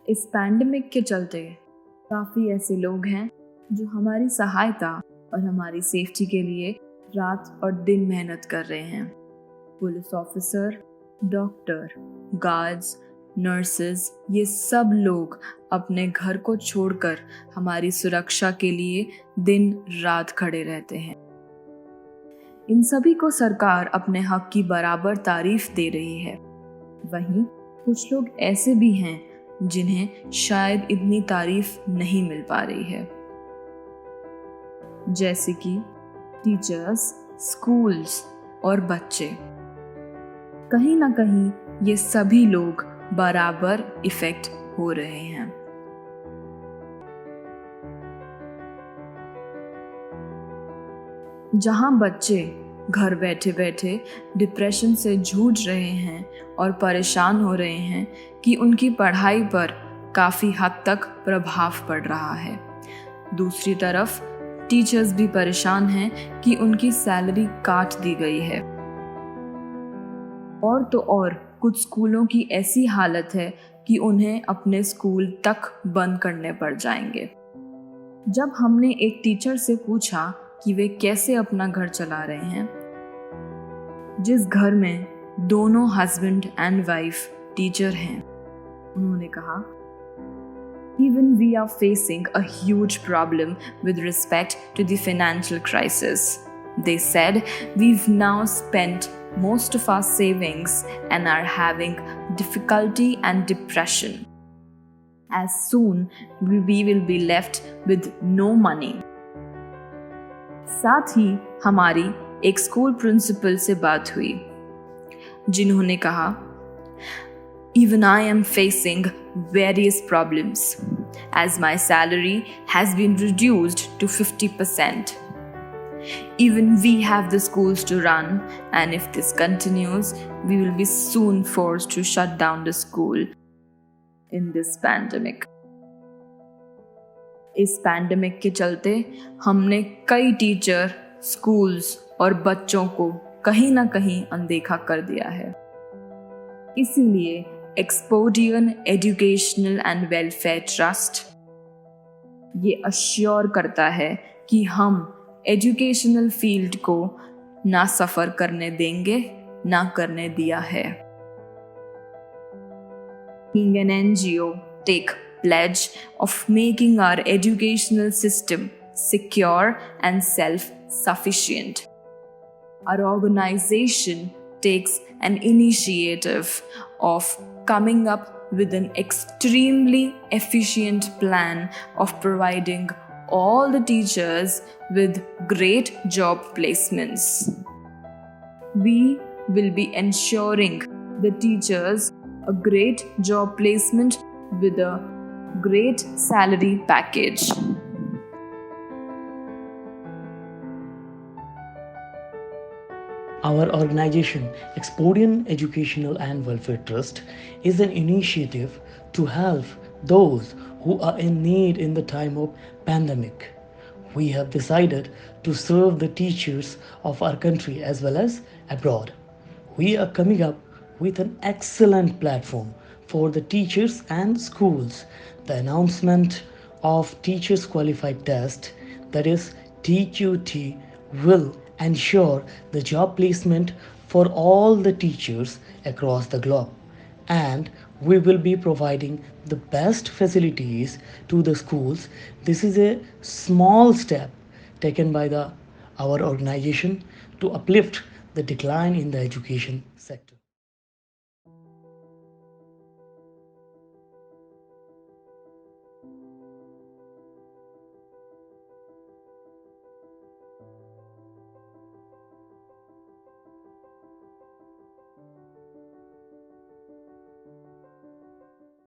इस पैंडेमिक के चलते काफ़ी ऐसे लोग हैं जो हमारी सहायता और हमारी सेफ्टी के लिए रात और दिन मेहनत कर रहे हैं। Police officer, doctor, guards, nurses, ये सब लोग अपने घर को छोड़कर हमारी सुरक्षा के लिए दिन रात खड़े रहते हैं। इन सभी को सरकार अपने हक की बराबर तारीफ दे रही है। वहीं कुछ लोग ऐसे भी हैं जिन्हें शायद इतनी तारीफ नहीं मिल पा रही है, जैसे कि टीचर्स, स्कूल्स और बच्चे। कहीं ना कहीं ये सभी लोग बराबर इफेक्ट हो रहे हैं। जहां बच्चे घर बैठे बैठे डिप्रेशन से जूझ रहे हैं और परेशान हो रहे हैं कि उनकी पढ़ाई पर काफ़ी हद तक प्रभाव पड़ रहा है, दूसरी तरफ टीचर्स भी परेशान हैं कि उनकी सैलरी काट दी गई है। और तो और कुछ स्कूलों की ऐसी हालत है कि उन्हें अपने स्कूल तक बंद करने पड़ जाएंगे। जब हमने एक टीचर से पूछा कि वे कैसे अपना घर चला रहे हैं, जिस घर में दोनों हस्बैंड एंड वाइफ टीचर हैं, उन्होंने कहा, Even we are facing a huge problem with respect to the financial crisis. They said, we've now spent most of our savings and are having difficulty and depression. As soon we will be left with no money. साथ ही हमारी एक school principal से बात हुई, जिन्होंने कहा, Even I am facing various problems as my salary has been reduced to 50%. Even we have the schools to run, and if this continues, we will be soon forced to shut down the school in this pandemic. इस pandemic के चलते हमने कई teacher, schools और बच्चों को कहीं ना कहीं अनदेखा कर दिया है। इसीलिए एक्सपोडियन एजुकेशनल एंड वेलफेयर ट्रस्ट ये अश्योर करता है कि हम एजुकेशनल फील्ड को ना सफ़र करने देंगे, ना करने दिया है। Being an NGO, take pledge of making our educational system secure and self-sufficient. Our organization takes an initiative of coming up with an extremely efficient plan of providing all the teachers with great job placements. We will be ensuring the teachers a great job placement with a great salary package. Our organization, Expodian Educational and Welfare Trust, is an initiative to help those who are in need in the time of pandemic. We have decided to serve the teachers of our country as well as abroad. We are coming up with an excellent platform for the teachers and schools. The announcement of Teachers Qualified Test, that is TQT, will ensure the job placement for all the teachers across the globe, and we will be providing the best facilities to the schools. This is a small step taken by our organization to uplift the decline in the education sector.